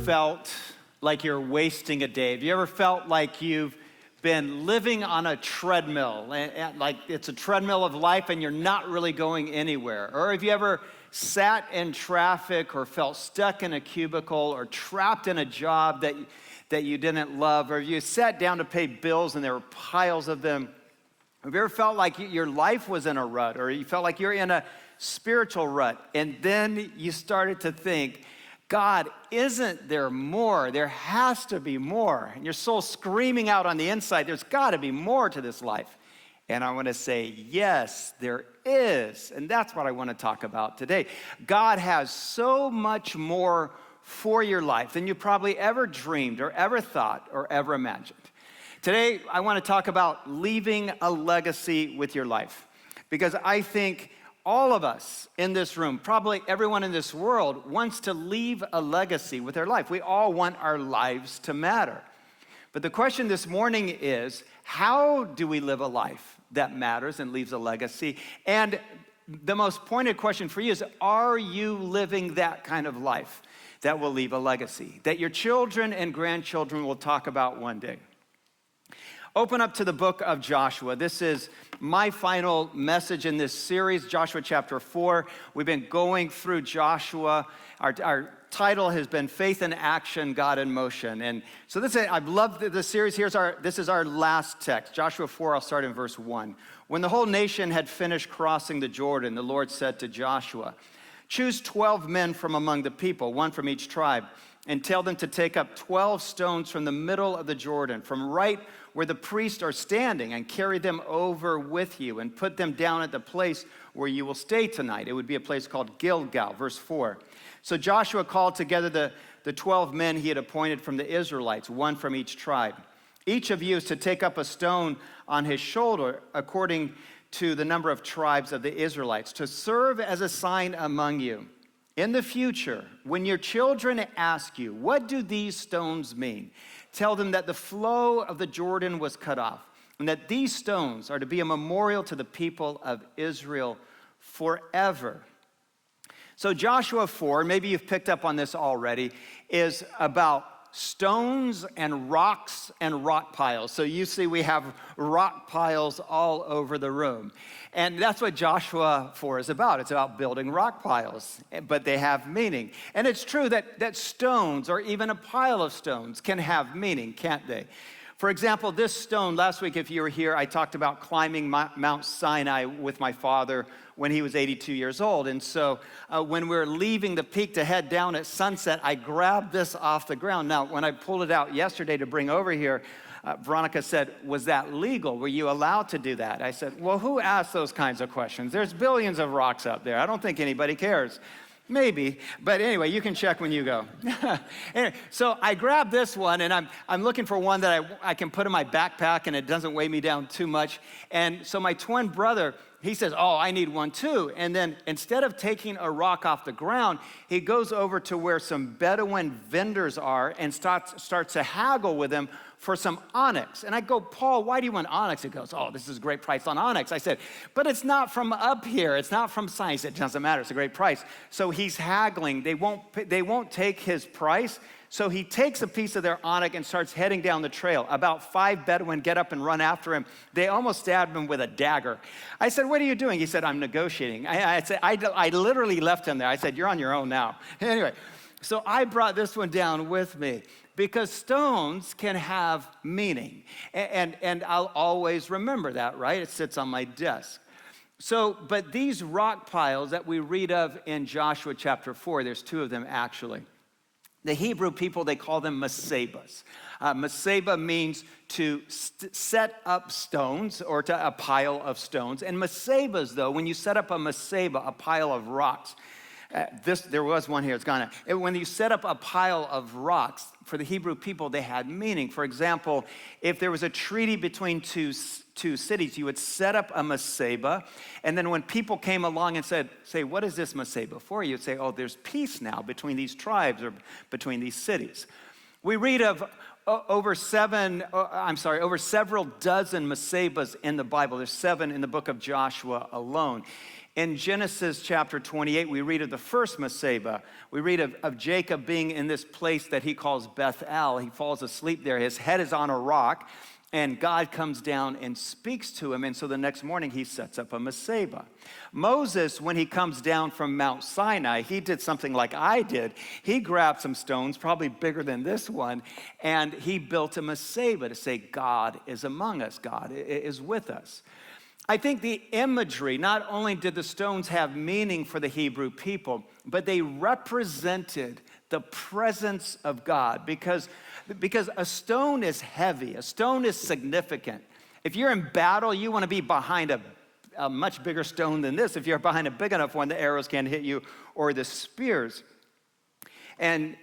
felt like you're wasting a day? Have you ever felt like you've been living on a treadmill, like it's a treadmill of life and you're not really going anywhere? Or have you ever sat in traffic or felt stuck in a cubicle or trapped in a job that you didn't love? Or you sat down to pay bills and there were piles of them? Have you ever felt like your life was in a rut, or you felt like you're in a spiritual rut, and then you started to think, God, isn't there more? There has to be more. And your soul's screaming out on the inside, there's got to be more to this life. And I want to say, yes, there is. And that's what I want to talk about today. God has so much more for your life than you probably ever dreamed or ever thought or ever imagined. Today, I want to talk about leaving a legacy with your life, because I think all of us in this room, probably everyone in this world, wants to leave a legacy with their life. We all want our lives to matter. But the question this morning is, how do we live a life that matters and leaves a legacy? And the most pointed question for you is, are you living that kind of life that will leave a legacy, that your children and grandchildren will talk about one day? Open up to the book of Joshua. This is my final message in this series, Joshua chapter 4. We've been going through Joshua. Our title has been Faith in Action, God in Motion. And so I've loved the series. This is our last text, Joshua 4. I'll start in verse 1. When the whole nation had finished crossing the Jordan, the Lord said to Joshua, "Choose 12 men from among the people, one from each tribe, and tell them to take up 12 stones from the middle of the Jordan, from right where the priests are standing, and carry them over with you and put them down at the place where you will stay tonight." It would be a place called Gilgal, verse 4. So Joshua called together the 12 men he had appointed from the Israelites, one from each tribe. Each of you is to take up a stone on his shoulder according to the number of tribes of the Israelites, to serve as a sign among you. In the future, when your children ask you, "What do these stones mean?" tell them that the flow of the Jordan was cut off, and that these stones are to be a memorial to the people of Israel forever. So Joshua 4, maybe you've picked up on this already, is about stones and rocks and rock piles. So you see we have rock piles all over the room. And that's what Joshua 4 is about. It's about building rock piles, but they have meaning. And it's true that stones, or even a pile of stones, can have meaning, can't they? For example, this stone, last week, if you were here, I talked about climbing Mount Sinai with my father when he was 82 years old. And so when we were leaving the peak to head down at sunset, I grabbed this off the ground. Now, when I pulled it out yesterday to bring over here, Veronica said, "Was that legal? Were you allowed to do that?" I said, "Well, who asked those kinds of questions? There's billions of rocks up there. I don't think anybody cares." Maybe, but anyway, you can check when you go. Anyway, so I grabbed this one, and I'm looking for one that I can put in my backpack and it doesn't weigh me down too much. And so my twin brother, he says, "Oh, I need one too." And then instead of taking a rock off the ground, he goes over to where some Bedouin vendors are and starts to haggle with them for some onyx. And I go, "Paul, why do you want onyx?" He goes, "Oh, this is a great price on onyx." I said, "But it's not from up here. It's not from science." It doesn't matter. It's a great price. So he's haggling. They won't take his price. So he takes a piece of their onyx and starts heading down the trail. About 5 Bedouin get up and run after him. They almost stabbed him with a dagger. I said, "What are you doing?" He said, "I'm negotiating." I said, I literally left him there. I said, "You're on your own now." Anyway, so I brought this one down with me, because stones can have meaning. And I'll always remember that, right? It sits on my desk. So, but these rock piles that we read of in Joshua chapter 4, there's 2 of them actually. The Hebrew people, they call them masebas. Maseba means to set up stones, or to a pile of stones. And masebas, though, when you set up a maseba, a pile of rocks, there was one here, it's gone now. When you set up a pile of rocks, for the Hebrew people, they had meaning. For example, if there was a treaty between two cities, you would set up a maseba, and then when people came along and say, "What is this maseba for?" You'd say, "Oh, there's peace now between these tribes or between these cities." We read of over several dozen Mesebas in the Bible. There's 7 in the book of Joshua alone. In Genesis chapter 28, we read of the first Meseba. We read of Jacob being in this place that he calls Bethel. He falls asleep there. His head is on a rock, and God comes down and speaks to him. And so the next morning, he sets up a Meseba. Moses, when he comes down from Mount Sinai, he did something like I did. He grabbed some stones, probably bigger than this one, and he built a Meseba to say, God is among us. God is with us. I think the imagery, not only did the stones have meaning for the Hebrew people, but they represented the presence of God because a stone is heavy, a stone is significant. If you're in battle, you want to be behind a much bigger stone than this. If you're behind a big enough one, the arrows can't hit you or the spears. And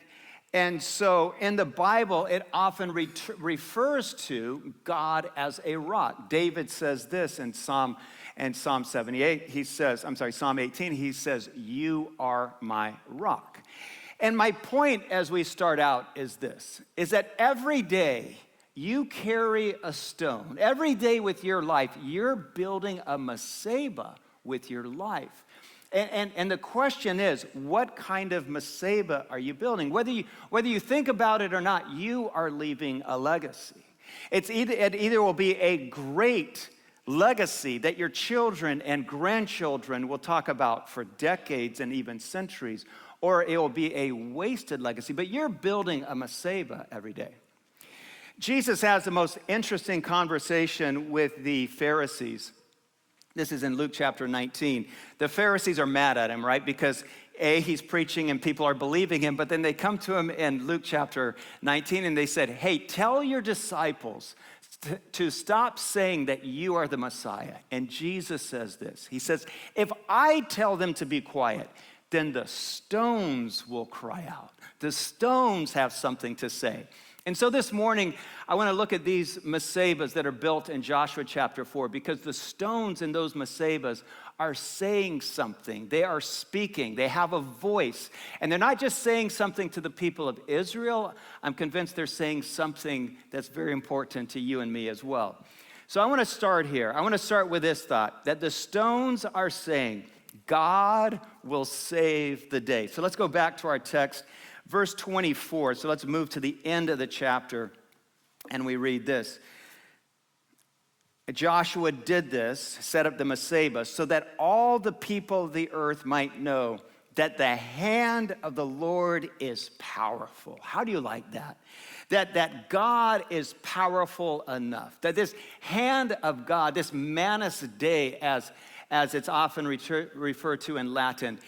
so in the Bible, it often refers to God as a rock. David says this in Psalm 78. Psalm 18, he says, "You are my rock." And my point as we start out is this, is that every day you carry a stone. Every day with your life, you're building a Meseba with your life. And the question is, what kind of Meseba are you building? Whether you think about it or not, you are leaving a legacy. It either will be a great legacy that your children and grandchildren will talk about for decades and even centuries, or it will be a wasted legacy. But you're building a Meseba every day. Jesus has the most interesting conversation with the Pharisees. This is in Luke chapter 19. The Pharisees are mad at him, right? Because he's preaching and people are believing him, but then they come to him in Luke chapter 19 and they said, hey, tell your disciples to stop saying that you are the Messiah. And Jesus says this. He says, if I tell them to be quiet, then the stones will cry out. The stones have something to say. And so this morning, I want to look at these Mesebas that are built in Joshua chapter 4 because the stones in those Mesebas are saying something. They are speaking. They have a voice. And they're not just saying something to the people of Israel. I'm convinced they're saying something that's very important to you and me as well. So I want to start here. I want to start with this thought, that the stones are saying, God will save the day. So let's go back to our text. Verse 24, so let's move to the end of the chapter, and we read this. Joshua did this, set up the Mesebah, so that all the people of the earth might know that the hand of the Lord is powerful. How do you like that? That God is powerful enough. That this hand of God, this Manus Dei, as it's often referred to in Latin.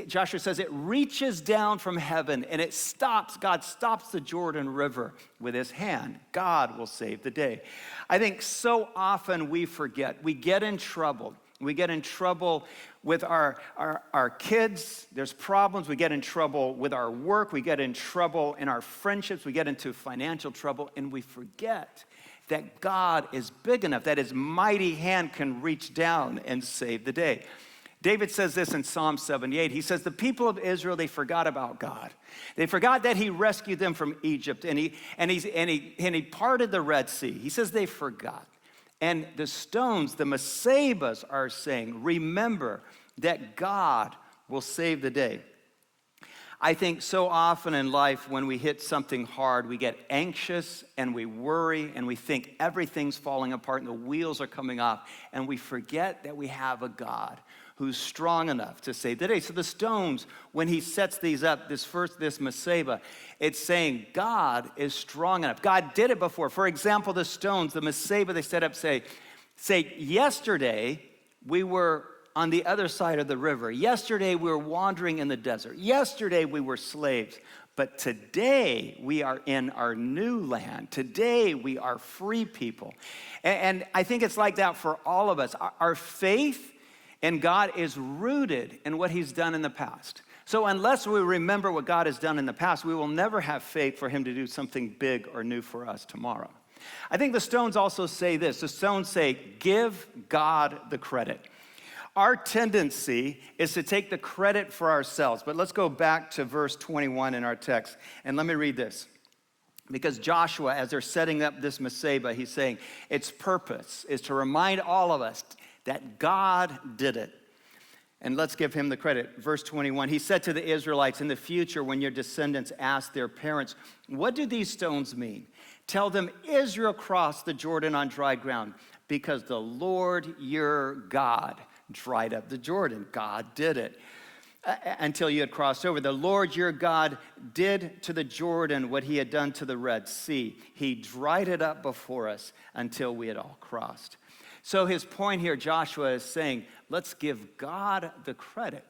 Joshua says it reaches down from heaven and it stops. God stops the Jordan River with his hand. God will save the day. I think so often we forget. We get in trouble. We get in trouble with our kids. There's problems. We get in trouble with our work. We get in trouble in our friendships. We get into financial trouble and we forget that God is big enough, that his mighty hand can reach down and save the day. David says this in Psalm 78. He says, the people of Israel, they forgot about God. They forgot that he rescued them from Egypt and he parted the Red Sea. He says they forgot. And the stones, the Mesebas are saying, remember that God will save the day. I think so often in life when we hit something hard, we get anxious and we worry and we think everything's falling apart and the wheels are coming off and we forget that we have a God who's strong enough to save the day. So the stones, when he sets these up, this Mesebah, it's saying God is strong enough. God did it before. For example, the stones, the Mesebah they set up say, yesterday we were on the other side of the river. Yesterday, we were wandering in the desert. Yesterday, we were slaves. But today, we are in our new land. Today, we are free people. And I think it's like that for all of us. Our faith in God is rooted in what he's done in the past. So unless we remember what God has done in the past, we will never have faith for him to do something big or new for us tomorrow. I think the stones also say this. The stones say, give God the credit. Our tendency is to take the credit for ourselves. But let's go back to verse 21 in our text, and let me read this. Because Joshua, as they're setting up this Meseba, he's saying its purpose is to remind all of us that God did it. And let's give him the credit. Verse 21, he said to the Israelites, in the future when your descendants ask their parents, what do these stones mean? Tell them Israel crossed the Jordan on dry ground because the Lord your God dried up the Jordan. God did it. Until you had crossed over. The Lord your God did to the Jordan what he had done to the Red Sea. He dried it up before us until we had all crossed. So his point here, Joshua is saying, let's give God the credit.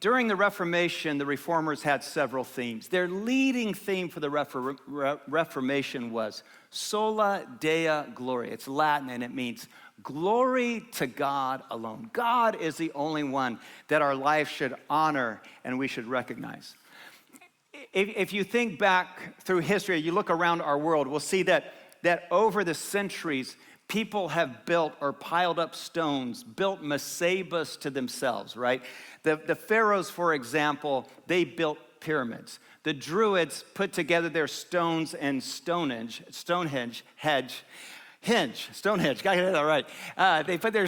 During the Reformation, the Reformers had several themes. Their leading theme for the Reformation was sola dea gloria. It's Latin and it means glory to God alone. God is the only one that our life should honor and we should recognize. If you think back through history, you look around our world, we'll see that over the centuries, people have built or piled up stones, built mesebas to themselves, right? The pharaohs, for example, they built pyramids. The Druids put together their stones and Stonehenge, got that right. They put their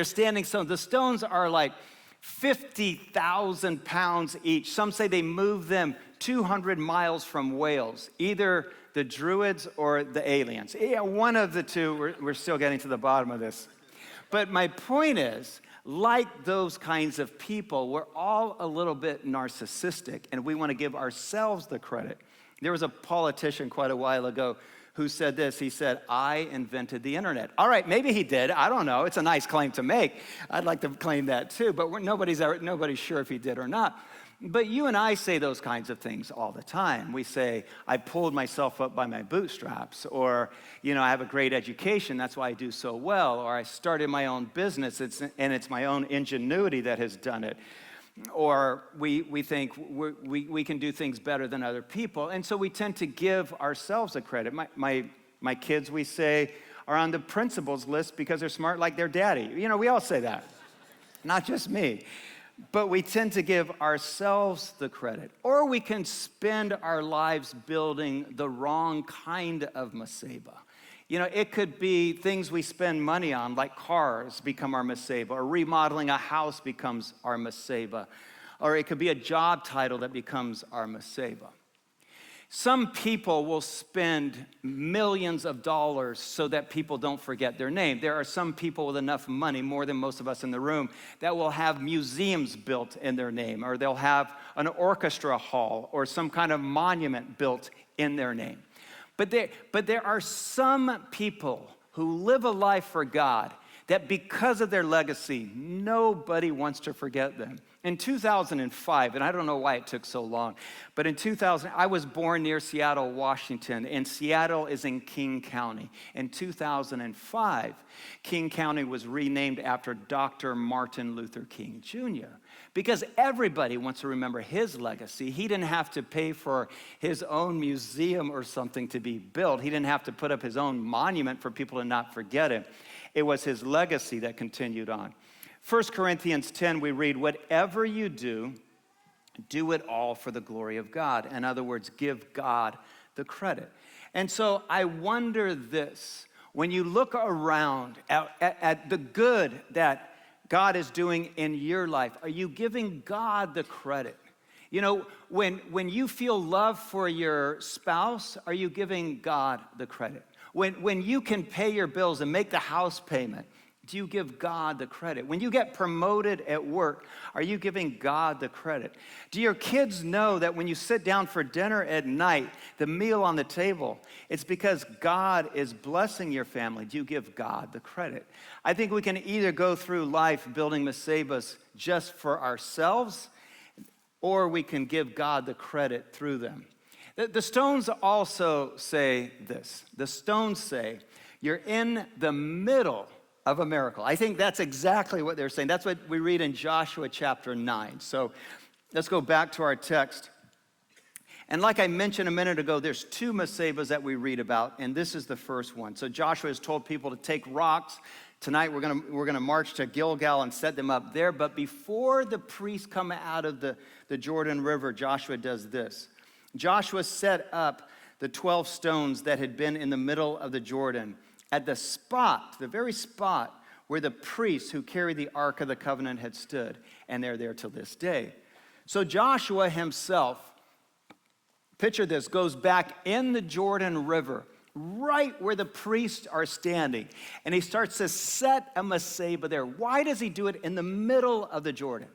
standing stones. The stones are like 50,000 pounds each. Some say they moved them 200 miles from Wales, either the Druids or the aliens. Yeah, one of the two, we're still getting to the bottom of this. But my point is, like those kinds of people, we're all a little bit narcissistic and we want to give ourselves the credit. There was a politician quite a while ago who said this. He said, I invented the internet. All right, maybe he did. I don't know. It's a nice claim to make. I'd like to claim that too, but nobody's sure if he did or not. But you and I say those kinds of things all the time. We say, I pulled myself up by my bootstraps, or, I have a great education, that's why I do so well, or I started my own business, and it's my own ingenuity that has done it. Or we think we can do things better than other people, and so we tend to give ourselves a credit. My kids, we say, are on the principal's list because they're smart like their daddy. We all say that, not just me. But we tend to give ourselves the credit. Or we can spend our lives building the wrong kind of Meseba. It could be things we spend money on, like cars become our Meseba, or remodeling a house becomes our Meseba, or it could be a job title that becomes our Meseba. Some people will spend millions of dollars so that people don't forget their name. There are some people with enough money, more than most of us in the room, that will have museums built in their name, or they'll have an orchestra hall or some kind of monument built in their name. But there are some people who live a life for God that because of their legacy, nobody wants to forget them. In 2005, and I don't know why it took so long, but in 2000, I was born near Seattle, Washington, and Seattle is in King County. In 2005, King County was renamed after Dr. Martin Luther King Jr. because everybody wants to remember his legacy. He didn't have to pay for his own museum or something to be built. He didn't have to put up his own monument for people to not forget him. It was his legacy that continued on. 1 Corinthians 10, we read, whatever you do, do it all for the glory of God. In other words, give God the credit. And so I wonder this, when you look around at the good that God is doing in your life, are you giving God the credit? When you feel love for your spouse, are you giving God the credit? When you can pay your bills and make the house payment, do you give God the credit? When you get promoted at work, are you giving God the credit? Do your kids know that when you sit down for dinner at night, the meal on the table, it's because God is blessing your family? Do you give God the credit? I think we can either go through life building Mesebas just for ourselves, or we can give God the credit through them. The stones also say this. The stones say, you're in the middle of a miracle. I think that's exactly what they're saying. That's what we read in Joshua chapter 9. So let's go back to our text. And like I mentioned a minute ago, there's two Mesebas that we read about, and this is the first one. So Joshua has told people to take rocks. Tonight we're gonna march to Gilgal and set them up there. But before the priests come out of the Jordan River, Joshua does this. Joshua set up the 12 stones that had been in the middle of the Jordan, at the spot, the very spot where the priests who carried the Ark of the Covenant had stood, and they're there till this day. So Joshua himself, picture this, goes back in the Jordan River, right where the priests are standing, and he starts to set a Maseba there. Why does he do it in the middle of the Jordan?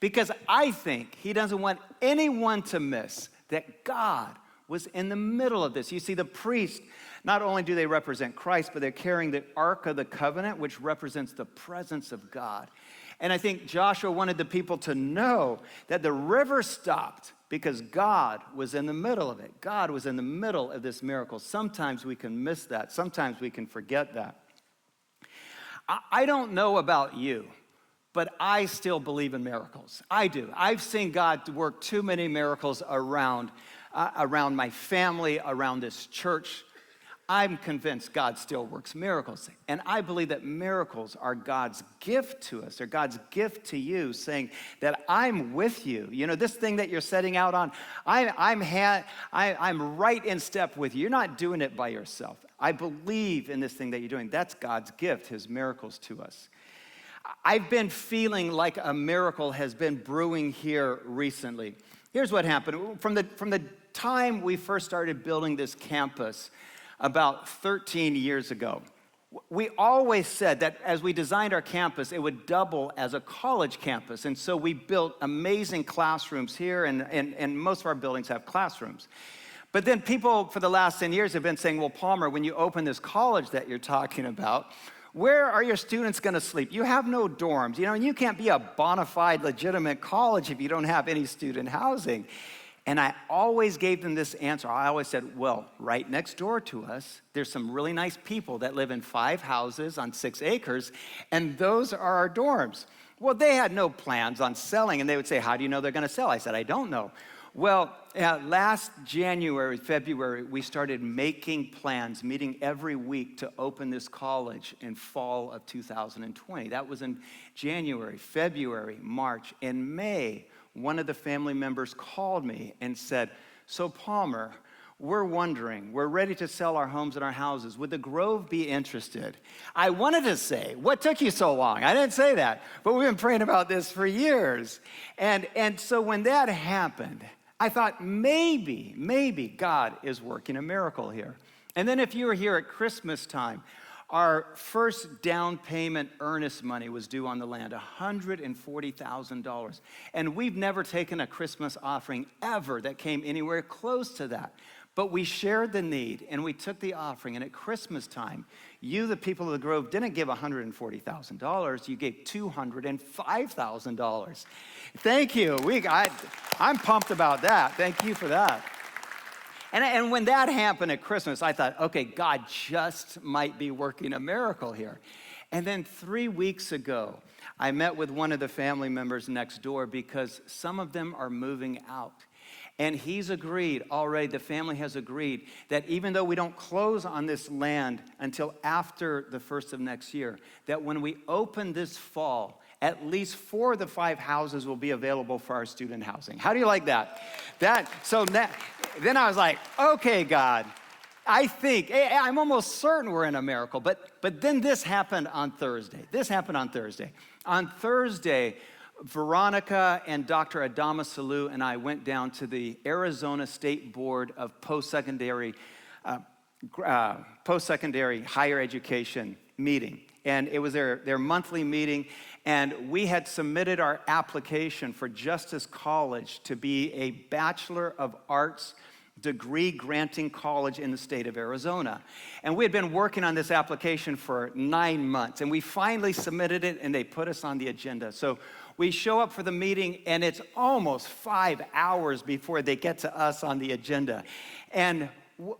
Because I think he doesn't want anyone to miss that God was in the middle of this. You see, the priests, not only do they represent Christ, but they're carrying the Ark of the Covenant, which represents the presence of God. And I think Joshua wanted the people to know that the river stopped because God was in the middle of it. God was in the middle of this miracle. Sometimes we can miss that. Sometimes we can forget that. I don't know about you, but I still believe in miracles. I do. I've seen God work too many miracles around my family, around this church. I'm convinced God still works miracles. And I believe that miracles are God's gift to us, or God's gift to you, saying that I'm with you. You know, this thing that you're setting out on, I'm right in step with you. You're not doing it by yourself. I believe in this thing that you're doing. That's God's gift, his miracles to us. I've been feeling like a miracle has been brewing here recently. Here's what happened. From the time we first started building this campus, about 13 years ago, we always said that as we designed our campus, it would double as a college campus. And so we built amazing classrooms here, and most of our buildings have classrooms. But then people for the last 10 years have been saying, well, Palmer, when you open this college that you're talking about, where are your students going to sleep? You have no dorms, you know, and you can't be a bona fide, legitimate college if you don't have any student housing. And I always gave them this answer. I always said, well, right next door to us, there's some really nice people that live in 5 houses on 6 acres, and those are our dorms. Well, they had no plans on selling, and they would say, how do you know they're going to sell? I said, I don't know. Well, last January, February, we started making plans, meeting every week to open this college in fall of 2020. That was in January, February, March. In May, one of the family members called me and said, so Palmer, we're ready to sell our homes and our houses. Would the Grove be interested? I wanted to say, what took you so long? I didn't say that, but we've been praying about this for years. And so when that happened, I thought maybe God is working a miracle here. And then if you were here at Christmas time, our first down payment earnest money was due on the land, $140,000. And we've never taken a Christmas offering ever that came anywhere close to that. But we shared the need, and we took the offering. And at Christmas time, you, the people of the Grove, didn't give $140,000. You gave $205,000. Thank you. I'm pumped about that. Thank you for that. And when that happened at Christmas, I thought, okay, God just might be working a miracle here. And then 3 weeks ago, I met with one of the family members next door because some of them are moving out. And he's agreed already, the family has agreed, that even though we don't close on this land until after the 1st of next year, that when we open this fall, at least 4 of the 5 houses will be available for our student housing. How do you like that? Then I was like, okay, God, I'm almost certain we're in a miracle. But then this happened on Thursday. On Thursday, Veronica and Dr. Adama Salou and I went down to the Arizona State Board of Post-Secondary Higher Education meeting. And it was their monthly meeting, and we had submitted our application for Justice College to be a Bachelor of Arts degree granting college in the state of Arizona. And we had been working on this application for 9 months, and we finally submitted it, and they put us on the agenda. So we show up for the meeting, and it's almost 5 hours before they get to us on the agenda. And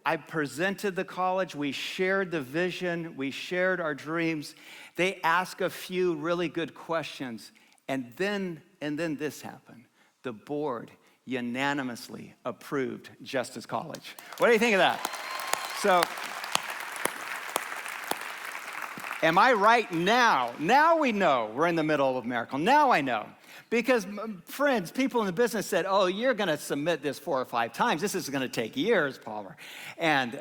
I presented the college, we shared the vision, we shared our dreams. They asked a few really good questions, and then this happened. The board unanimously approved Justice College. What do you think of that? So, Am I right now? Now we know we're in the middle of a miracle. Now I know. Because friends, people in the business said, oh, you're going to submit this 4 or 5 times. This is going to take years, Palmer.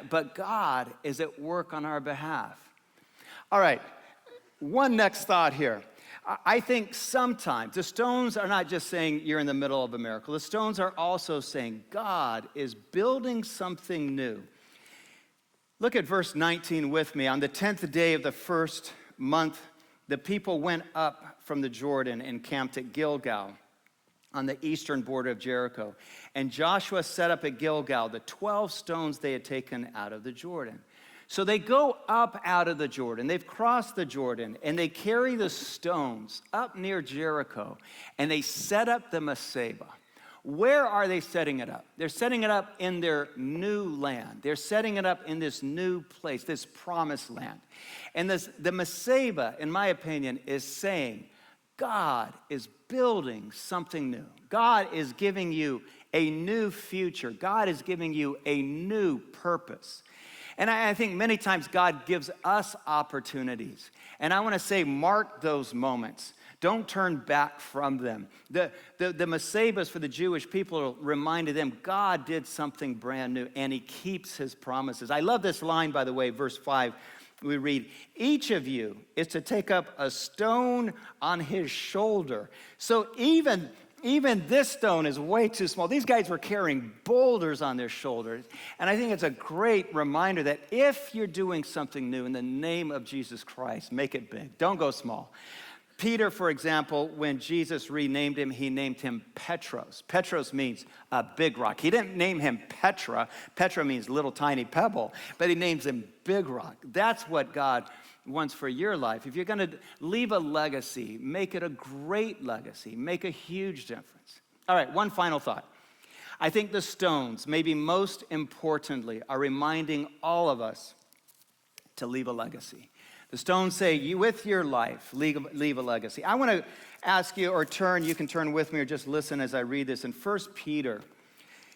But God is at work on our behalf. All right, one next thought here. I think sometimes the stones are not just saying you're in the middle of a miracle. The stones are also saying God is building something new. Look at verse 19 with me. On the 10th day of the first month, the people went up from the Jordan and camped at Gilgal on the eastern border of Jericho. And Joshua set up at Gilgal the 12 stones they had taken out of the Jordan. So they go up out of the Jordan. They've crossed the Jordan, and they carry the stones up near Jericho, and they set up the Mesebah. Where are they setting it up? They're setting it up in their new land. They're setting it up in this new place, this promised land. And the Mesebah, in my opinion, is saying, God is building something new. God is giving you a new future. God is giving you a new purpose. And I think many times God gives us opportunities. And I want to say, mark those moments. Don't turn back from them. The Mesebahs for the Jewish people reminded them God did something brand new, and he keeps his promises. I love this line, by the way, verse 5. We read, each of you is to take up a stone on his shoulder. So even this stone is way too small. These guys were carrying boulders on their shoulders. And I think it's a great reminder that if you're doing something new in the name of Jesus Christ, make it big. Don't go small. Peter, for example, when Jesus renamed him, he named him Petros. Petros means a big rock. He didn't name him Petra. Petra means little tiny pebble, but he names him Big Rock. That's what God wants for your life. If you're going to leave a legacy, make it a great legacy. Make a huge difference. All right, one final thought. I think the stones, maybe most importantly, are reminding all of us to leave a legacy. The stones say, you with your life, leave a legacy. I want to ask you, or you can turn with me or just listen as I read this. In 1 Peter,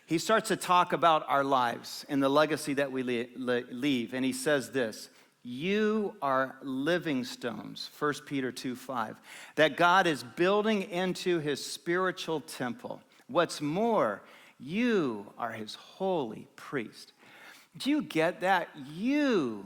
he starts to talk about our lives and the legacy that we leave. And he says this, you are living stones, 1 Peter 2:5, that God is building into his spiritual temple. What's more, you are his holy priest. Do you get that? You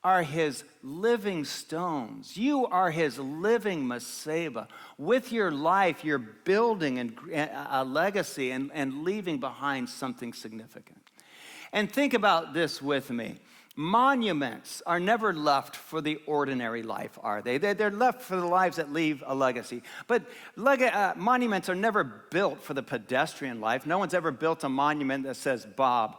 are his living stones. You are his living Mesebah. With your life, you're building a legacy and leaving behind something significant. And think about this with me. Monuments are never left for the ordinary life, are they? They're left for the lives that leave a legacy. But monuments are never built for the pedestrian life. No one's ever built a monument that says Bob.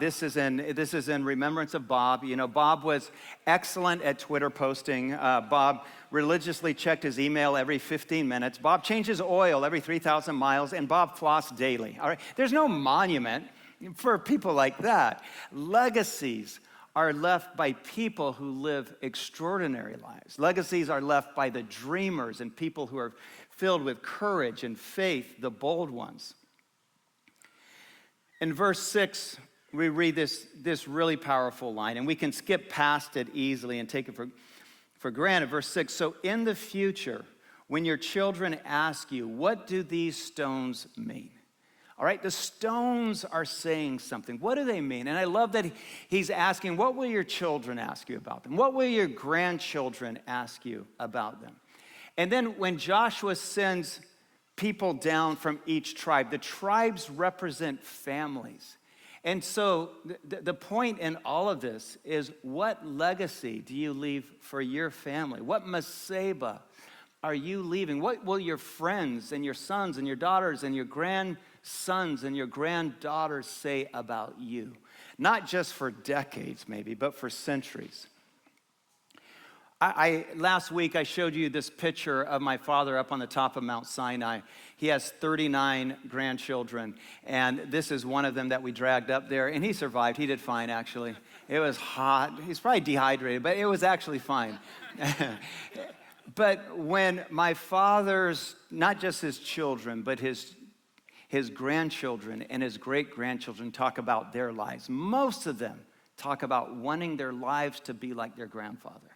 This is in remembrance of Bob. You know, Bob was excellent at Twitter posting. Bob religiously checked his email every 15 minutes. Bob changed his oil every 3,000 miles, and Bob flossed daily. All right, there's no monument for people like that. Legacies are left by people who live extraordinary lives. Legacies are left by the dreamers and people who are filled with courage and faith, the bold ones. In verse 6, we read this really powerful line, and we can skip past it easily and take it for granted. Verse 6, so in the future, when your children ask you, what do these stones mean? All right, the stones are saying something. What do they mean? And I love that he's asking, what will your children ask you about them? What will your grandchildren ask you about them? And then when Joshua sends people down from each tribe, the tribes represent families. And so the point in all of this is, what legacy do you leave for your family? What Mesebah are you leaving? What will your friends and your sons and your daughters and your grandsons and your granddaughters say about you? Not just for decades maybe, but for centuries. Last week I showed you this picture of my father up on the top of Mount Sinai. He has 39 grandchildren, and this is one of them that we dragged up there, and he survived. He did fine, actually. It was hot. He's probably dehydrated, but it was actually fine. But when my father's, not just his children, but his grandchildren and his great-grandchildren talk about their lives, most of them talk about wanting their lives to be like their grandfather.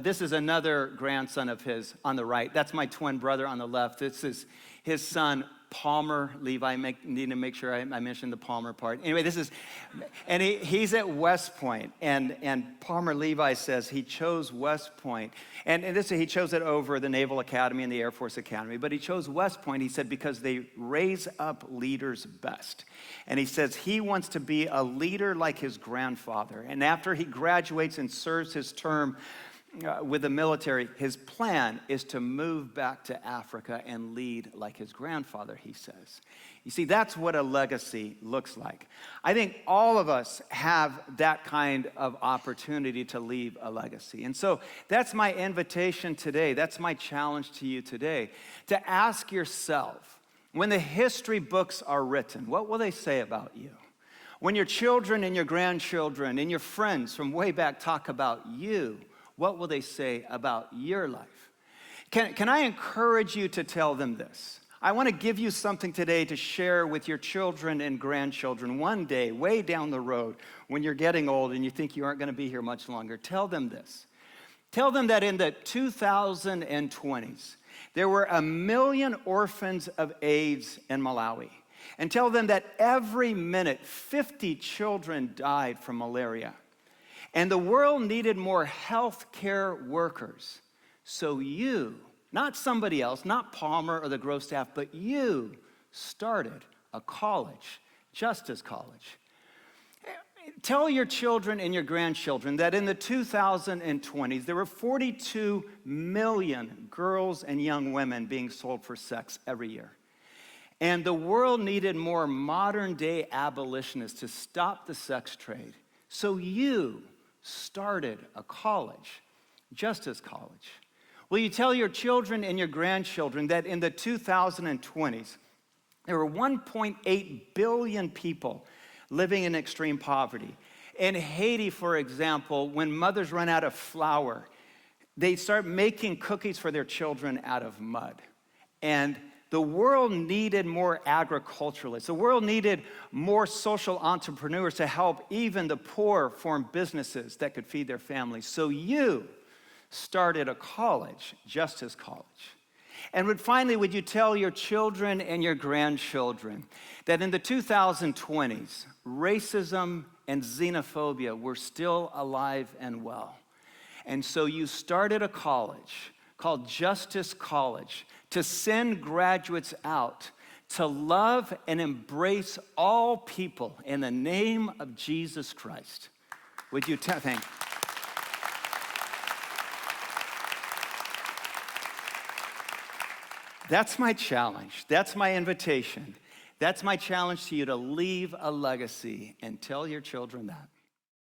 This is another grandson of his on the right. That's my twin brother on the left. This is his son, Palmer Levi. Need to make sure I mention the Palmer part. Anyway, he's at West Point, and Palmer Levi says he chose West Point, and he chose it over the Naval Academy and the Air Force Academy, but he chose West Point, he said, because they raise up leaders best. And he says he wants to be a leader like his grandfather, and after he graduates and serves his term with the military, his plan is to move back to Africa and lead like his grandfather, he says. You see, that's what a legacy looks like. I think all of us have that kind of opportunity to leave a legacy. And so that's my invitation today. That's my challenge to you today, to ask yourself, when the history books are written, what will they say about you? When your children and your grandchildren and your friends from way back talk about you, what will they say about your life? Can I encourage you to tell them this? I want to give you something today to share with your children and grandchildren one day, way down the road, when you're getting old and you think you aren't going to be here much longer. Tell them this. Tell them that in the 2020s, there were 1 million orphans of AIDS in Malawi. And tell them that every minute, 50 children died from malaria. And the world needed more health care workers. So you, not somebody else, not Palmer or the Grove staff, but you started a college, Justice College. Tell your children and your grandchildren that in the 2020s, there were 42 million girls and young women being sold for sex every year. And the world needed more modern-day abolitionists to stop the sex trade. So you started a college, Justice College. Will you tell your children and your grandchildren that in the 2020s, there were 1.8 billion people living in extreme poverty. In Haiti, for example, when mothers run out of flour, they start making cookies for their children out of mud. And the world needed more agriculturalists. The world needed more social entrepreneurs to help even the poor form businesses that could feed their families. So you started a college, Justice College. And would you tell your children and your grandchildren that in the 2020s, racism and xenophobia were still alive and well. And so you started a college called Justice College to send graduates out to love and embrace all people in the name of Jesus Christ. Would you thank? That's my challenge. That's my invitation. That's my challenge to you, to leave a legacy, and tell your children that.